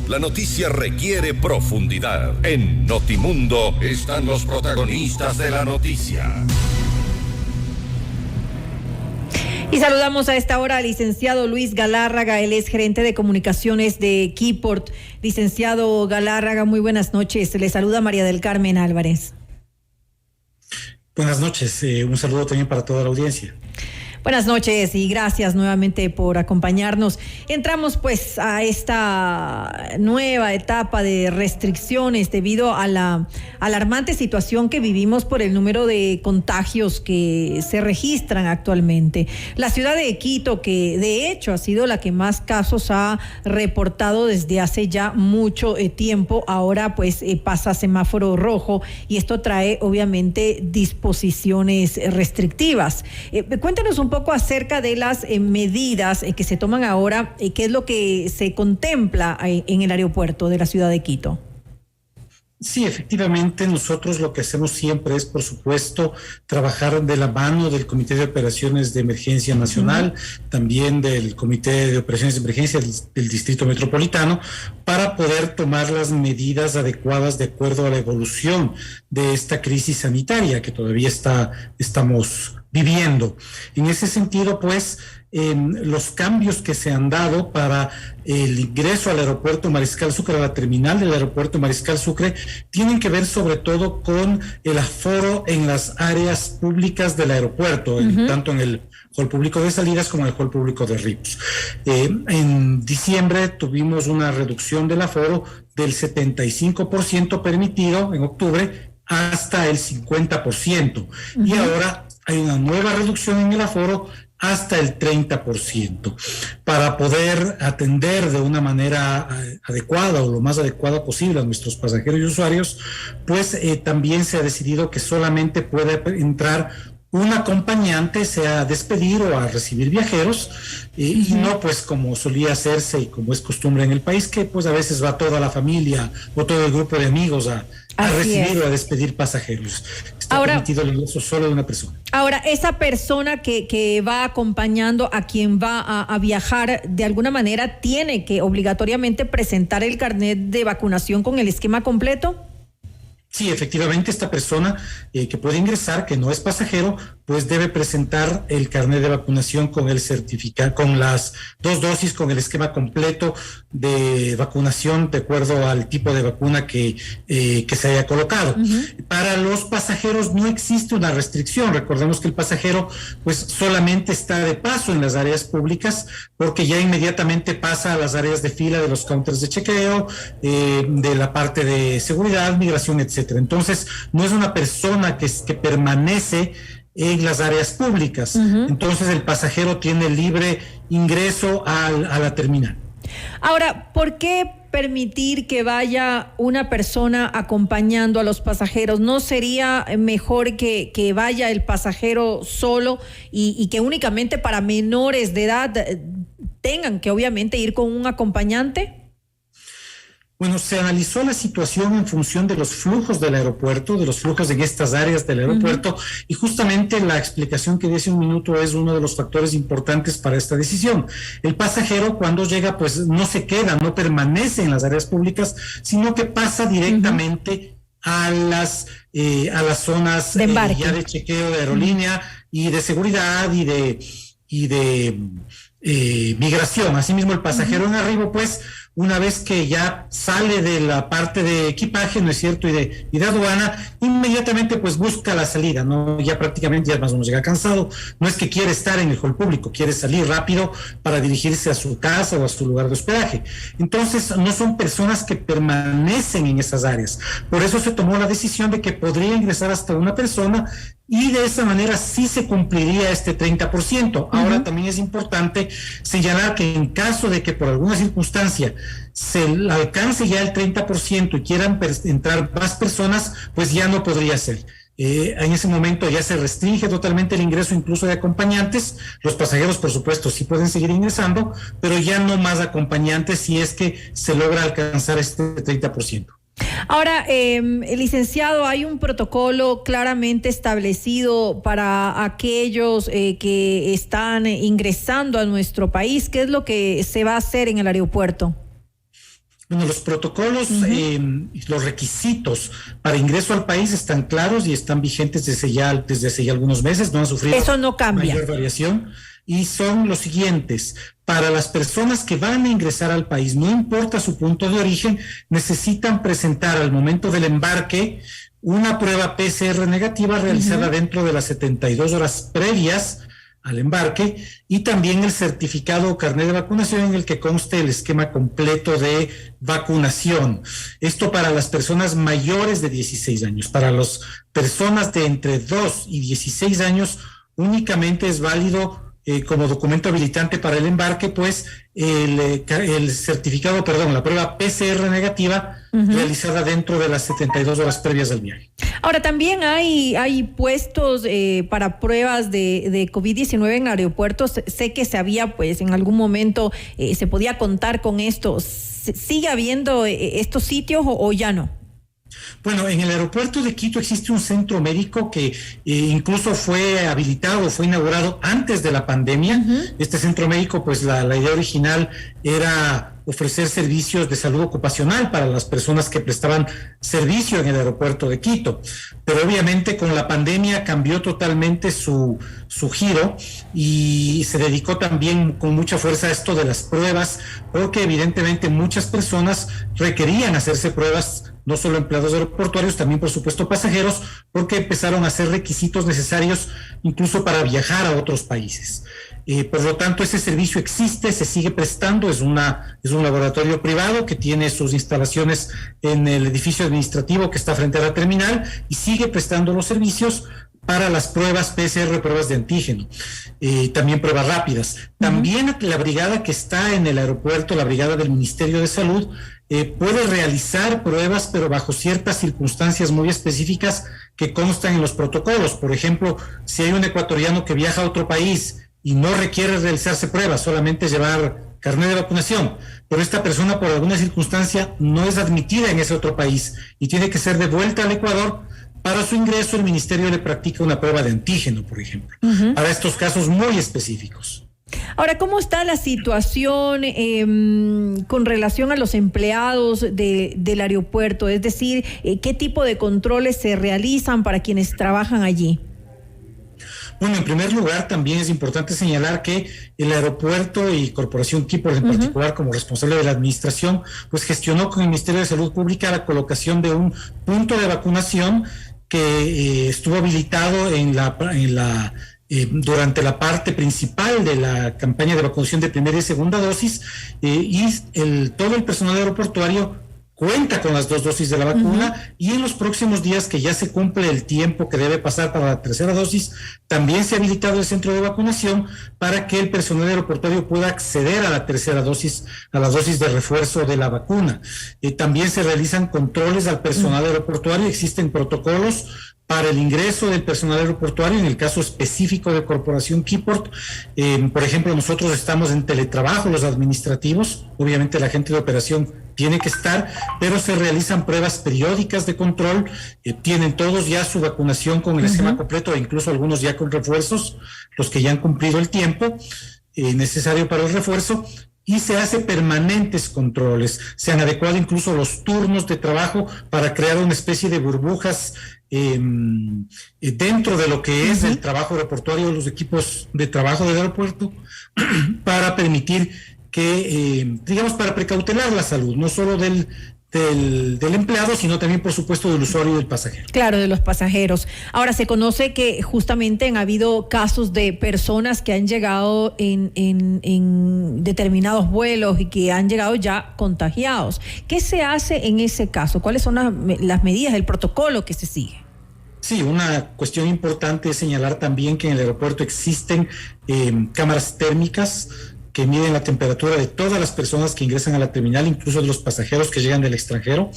La noticia requiere profundidad. En Notimundo están los protagonistas de la noticia. Y saludamos a esta hora al licenciado Luis Galárraga, él es gerente de comunicaciones de Keyport. Licenciado Galárraga, muy buenas noches. Le saluda María del Carmen Álvarez. Buenas noches, un saludo también para toda la audiencia. Buenas noches y gracias nuevamente por acompañarnos. Entramos pues a esta nueva etapa de restricciones debido a la alarmante situación que vivimos por el número de contagios que se registran actualmente. La ciudad de Quito, que de hecho ha sido la que más casos ha reportado desde hace ya mucho tiempo, ahora pues pasa a semáforo rojo y esto trae obviamente disposiciones restrictivas. Cuéntanos un poco acerca de las medidas que se toman ahora, qué es lo que se contempla en el aeropuerto de la ciudad de Quito. Sí, efectivamente, nosotros lo que hacemos siempre es, por supuesto, trabajar de la mano del Comité de Operaciones de Emergencia Nacional, también del Comité de Operaciones de Emergencia del Distrito Metropolitano, para poder tomar las medidas adecuadas de acuerdo a la evolución de esta crisis sanitaria que todavía estamos viviendo. En ese sentido, pues, los cambios que se han dado para el ingreso al aeropuerto Mariscal Sucre, a la terminal del aeropuerto Mariscal Sucre, tienen que ver sobre todo con el aforo en las áreas públicas del aeropuerto, tanto en el hall público de salidas como en el hall público de arribos. En diciembre tuvimos una reducción del aforo del 75% permitido en octubre hasta el 50%. Y ahora hay una nueva reducción en el aforo hasta el 30%, para poder atender de una manera adecuada o lo más adecuada posible a nuestros pasajeros y usuarios, pues también se ha decidido que solamente puede entrar un acompañante, sea a despedir o a recibir viajeros, y no pues como solía hacerse y como es costumbre en el país, que pues a veces va toda la familia o todo el grupo de amigos a recibir o a despedir pasajeros. Está permitido el ingreso solo de una persona. Ahora, esa persona que va acompañando a quien va a viajar, de alguna manera tiene que obligatoriamente presentar el carnet de vacunación con el esquema completo. Sí, efectivamente, esta persona que puede ingresar, que no es pasajero, pues debe presentar el carnet de vacunación con el certificado, con las 2 dosis, con el esquema completo de vacunación de acuerdo al tipo de vacuna que se haya colocado. Para los pasajeros no existe una restricción. Recordemos que el pasajero pues solamente está de paso en las áreas públicas, porque ya inmediatamente pasa a las áreas de fila de los counters de chequeo, de la parte de seguridad, migración, etcétera. Entonces, no es una persona que permanece en las áreas públicas. Entonces, el pasajero tiene libre ingreso a la terminal. Ahora, ¿por qué permitir que vaya una persona acompañando a los pasajeros? ¿No sería mejor que vaya el pasajero solo y que únicamente para menores de edad tengan que obviamente ir con un acompañante? Bueno, se analizó la situación en función de los flujos del aeropuerto, de los flujos en estas áreas del aeropuerto, y justamente la explicación que di hace un minuto es uno de los factores importantes para esta decisión. El pasajero cuando llega pues no se queda, no permanece en las áreas públicas, sino que pasa directamente a las zonas de ya de chequeo de aerolínea y de seguridad y de migración. Asimismo, el pasajero en arribo pues una vez que ya sale de la parte de equipaje, ¿no es cierto?, y de aduana, inmediatamente pues busca la salida, ¿no? Ya prácticamente ya más o menos llega cansado, no es que quiere estar en el hall público, quiere salir rápido para dirigirse a su casa o a su lugar de hospedaje. Entonces, no son personas que permanecen en esas áreas. Por eso se tomó la decisión de que podría ingresar hasta una persona y de esa manera sí se cumpliría este 30%. Ahora también es importante señalar que en caso de que por alguna circunstancia se alcance ya el 30% y quieran entrar más personas, pues ya no podría ser. En ese momento ya se restringe totalmente el ingreso incluso de acompañantes. Los pasajeros, por supuesto, sí pueden seguir ingresando, pero ya no más acompañantes si es que se logra alcanzar este 30%. Ahora, licenciado, hay un protocolo claramente establecido para aquellos que están ingresando a nuestro país. ¿Qué es lo que se va a hacer en el aeropuerto? Bueno, los protocolos, los requisitos para ingreso al país están claros y están vigentes desde hace ya algunos meses, no han sufrido eso no cambia. Mayor variación, y son los siguientes. Para las personas que van a ingresar al país, no importa su punto de origen, necesitan presentar al momento del embarque una prueba PCR negativa realizada dentro de las 72 horas previas al embarque, y también el certificado o carnet de vacunación en el que conste el esquema completo de vacunación. Esto para las personas mayores de 16 años. Para las personas de entre 2 y 16 años únicamente es válido como documento habilitante para el embarque, pues el certificado, la prueba PCR negativa realizada dentro de las 72 horas previas al viaje. Ahora, también hay puestos para pruebas de COVID-19 en aeropuertos. Sé que se había, pues, en algún momento se podía contar con esto. ¿Sigue habiendo estos sitios o ya no? Bueno, en el aeropuerto de Quito existe un centro médico que incluso fue habilitado, fue inaugurado antes de la pandemia. Este centro médico, pues la idea original era ofrecer servicios de salud ocupacional para las personas que prestaban servicio en el aeropuerto de Quito. Pero obviamente con la pandemia cambió totalmente su giro y se dedicó también con mucha fuerza a esto de las pruebas, porque evidentemente muchas personas requerían hacerse pruebas, no solo empleados aeroportuarios, también por supuesto pasajeros, porque empezaron a ser requisitos necesarios incluso para viajar a otros países. Por lo tanto, ese servicio existe, se sigue prestando, es un laboratorio privado que tiene sus instalaciones en el edificio administrativo que está frente a la terminal y sigue prestando los servicios para las pruebas PCR, pruebas de antígeno, también pruebas rápidas. También la brigada que está en el aeropuerto, la brigada del Ministerio de Salud, puede realizar pruebas, pero bajo ciertas circunstancias muy específicas que constan en los protocolos. Por ejemplo, si hay un ecuatoriano que viaja a otro país y no requiere realizarse pruebas, solamente llevar carnet de vacunación, pero esta persona por alguna circunstancia no es admitida en ese otro país y tiene que ser devuelta al Ecuador, para su ingreso el ministerio le practica una prueba de antígeno, por ejemplo, para estos casos muy específicos. Ahora, ¿cómo está la situación con relación a los empleados del aeropuerto? Es decir, ¿qué tipo de controles se realizan para quienes trabajan allí? Bueno, en primer lugar, también es importante señalar que el aeropuerto y Corporación Quiport en particular, como responsable de la administración, pues gestionó con el Ministerio de Salud Pública la colocación de un punto de vacunación que estuvo habilitado durante la parte principal de la campaña de vacunación de primera y segunda dosis, y todo el personal aeroportuario cuenta con las 2 dosis de la vacuna, y en los próximos días que ya se cumple el tiempo que debe pasar para la tercera dosis, también se ha habilitado el centro de vacunación para que el personal aeroportuario pueda acceder a la tercera dosis, a la dosis de refuerzo de la vacuna. También se realizan controles al personal aeroportuario, existen protocolos para el ingreso del personal aeroportuario, en el caso específico de Corporación Quiport. Por ejemplo, nosotros estamos en teletrabajo, los administrativos, obviamente la gente de operación tiene que estar, pero se realizan pruebas periódicas de control, tienen todos ya su vacunación con el esquema completo, e incluso algunos ya con refuerzos, los que ya han cumplido el tiempo necesario para el refuerzo, y se hace permanentes controles. Se han adecuado incluso los turnos de trabajo para crear una especie de burbujas dentro de lo que es el trabajo aeroportuario, los equipos de trabajo del aeropuerto, para permitir que, para precautelar la salud, no solo del empleado, sino también, por supuesto, del usuario y del pasajero. Claro, de los pasajeros. Ahora, se conoce que justamente han habido casos de personas que han llegado en determinados vuelos y que han llegado ya contagiados. ¿Qué se hace en ese caso? ¿Cuáles son las medidas, el protocolo que se sigue? Sí, una cuestión importante es señalar también que en el aeropuerto existen cámaras térmicas que miden la temperatura de todas las personas que ingresan a la terminal, incluso de los pasajeros que llegan del extranjero.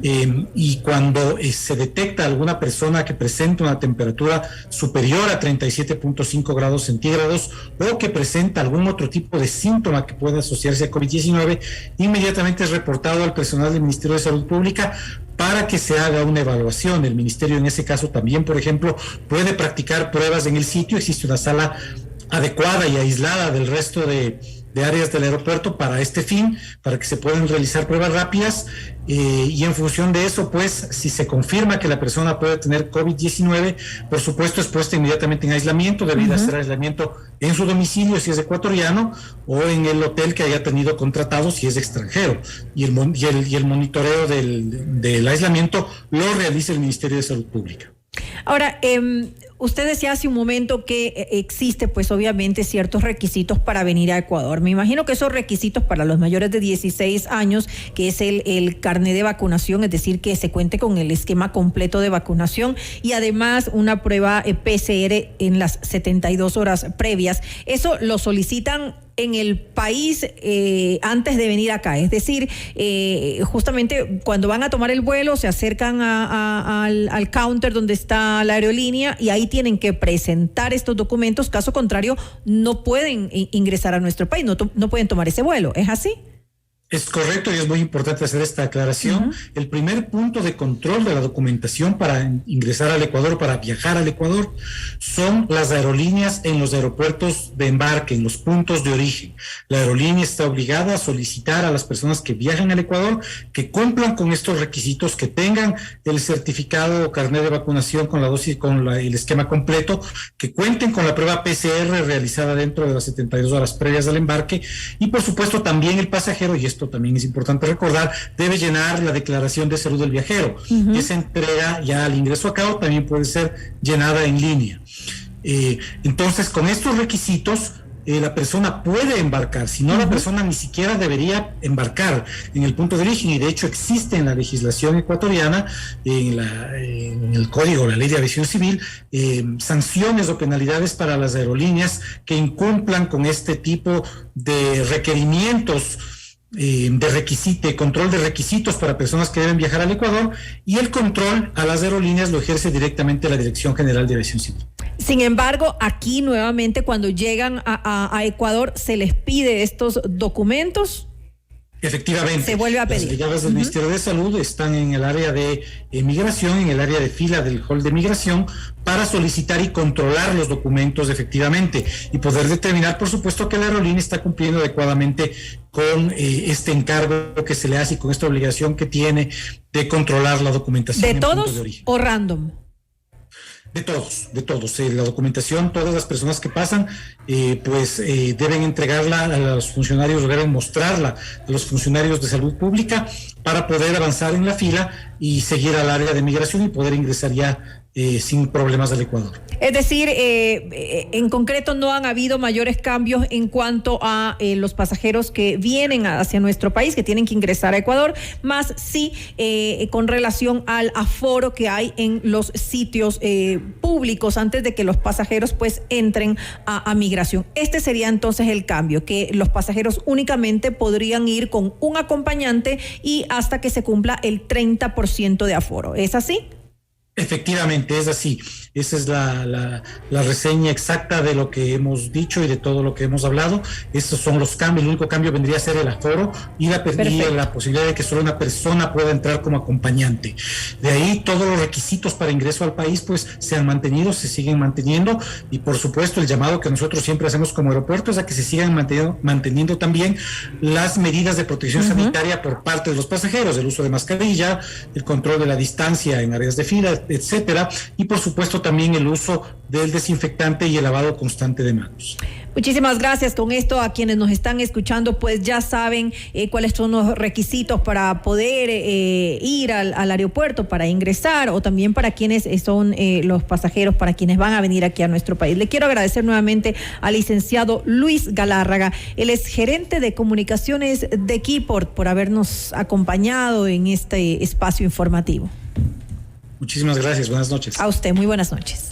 Y cuando se detecta alguna persona que presenta una temperatura superior a 37.5 grados centígrados o que presenta algún otro tipo de síntoma que pueda asociarse a COVID-19, inmediatamente es reportado al personal del Ministerio de Salud Pública para que se haga una evaluación. El Ministerio en ese caso también, por ejemplo, puede practicar pruebas en el sitio. Existe una sala adecuada y aislada del resto de de áreas del aeropuerto para este fin, para que se puedan realizar pruebas rápidas, y en función de eso, pues, si se confirma que la persona puede tener COVID-19, por supuesto es puesta inmediatamente en aislamiento, debido a hacer aislamiento en su domicilio si es ecuatoriano, o en el hotel que haya tenido contratado si es extranjero, y el monitoreo del aislamiento lo realiza el Ministerio de Salud Pública. Ahora, usted decía hace un momento que existe, pues obviamente, ciertos requisitos para venir a Ecuador. Me imagino que esos requisitos para los mayores de 16 años, que es el carnet de vacunación, es decir, que se cuente con el esquema completo de vacunación y además una prueba PCR en las 72 horas previas. Eso lo solicitan en el país antes de venir acá, es decir, justamente cuando van a tomar el vuelo se acercan al counter donde está la aerolínea y ahí tienen que presentar estos documentos, caso contrario no pueden ingresar a nuestro país, no pueden tomar ese vuelo, ¿es así? Es correcto y es muy importante hacer esta aclaración. El primer punto de control de la documentación para ingresar al Ecuador, para viajar al Ecuador, son las aerolíneas en los aeropuertos de embarque, en los puntos de origen. La aerolínea está obligada a solicitar a las personas que viajan al Ecuador que cumplan con estos requisitos, que tengan el certificado o carnet de vacunación con la dosis, con el esquema completo, que cuenten con la prueba PCR realizada dentro de las 72 horas previas al embarque, y por supuesto también el pasajero, y esto también es importante recordar, debe llenar la declaración de salud del viajero, que se entrega ya al ingreso acá, o también puede ser llenada en línea. Entonces, con estos requisitos, la persona puede embarcar, si no la persona ni siquiera debería embarcar en el punto de origen, y de hecho existe en la legislación ecuatoriana, en el código, la ley de aviación civil, sanciones o penalidades para las aerolíneas que incumplan con este tipo de requerimientos, de control de requisitos para personas que deben viajar al Ecuador, y el control a las aerolíneas lo ejerce directamente la Dirección General de Aviación Civil. Sin embargo, aquí nuevamente cuando llegan a Ecuador se les pide estos documentos. Efectivamente, se vuelve a pedir. Las brigadas del Ministerio de Salud están en el área de migración, en el área de fila del hall de migración, para solicitar y controlar los documentos efectivamente y poder determinar, por supuesto, que la aerolínea está cumpliendo adecuadamente con este encargo que se le hace y con esta obligación que tiene de controlar la documentación. ¿De todos o random? De todos. La documentación, todas las personas que pasan, deben entregarla a los funcionarios, deben mostrarla a los funcionarios de salud pública para poder avanzar en la fila y seguir al área de migración y poder ingresar ya sin problemas al Ecuador. Es decir, en concreto no han habido mayores cambios en cuanto a los pasajeros que vienen hacia nuestro país, que tienen que ingresar a Ecuador, más sí con relación al aforo que hay en los sitios públicos antes de que los pasajeros pues entren a migración. Este sería entonces el cambio, que los pasajeros únicamente podrían ir con un acompañante y hasta que se cumpla el 30% de aforo. ¿Es así? Efectivamente, es así. Esa es la reseña exacta de lo que hemos dicho y de todo lo que hemos hablado. Estos son los cambios. El único cambio vendría a ser el aforo y la posibilidad de que solo una persona pueda entrar como acompañante. De ahí todos los requisitos para ingreso al país pues se han mantenido, se siguen manteniendo, y por supuesto el llamado que nosotros siempre hacemos como aeropuerto es a que se sigan manteniendo también las medidas de protección sanitaria por parte de los pasajeros, el uso de mascarilla, el control de la distancia en áreas de fila, etcétera, y por supuesto también el uso del desinfectante y el lavado constante de manos. Muchísimas gracias. Con esto, a quienes nos están escuchando, pues ya saben cuáles son los requisitos para poder ir al aeropuerto, para ingresar, o también para quienes son los pasajeros, para quienes van a venir aquí a nuestro país. Le quiero agradecer nuevamente al licenciado Luis Galárraga, él es gerente de comunicaciones de Keyport, por habernos acompañado en este espacio informativo. Muchísimas gracias, buenas noches. A usted, muy buenas noches.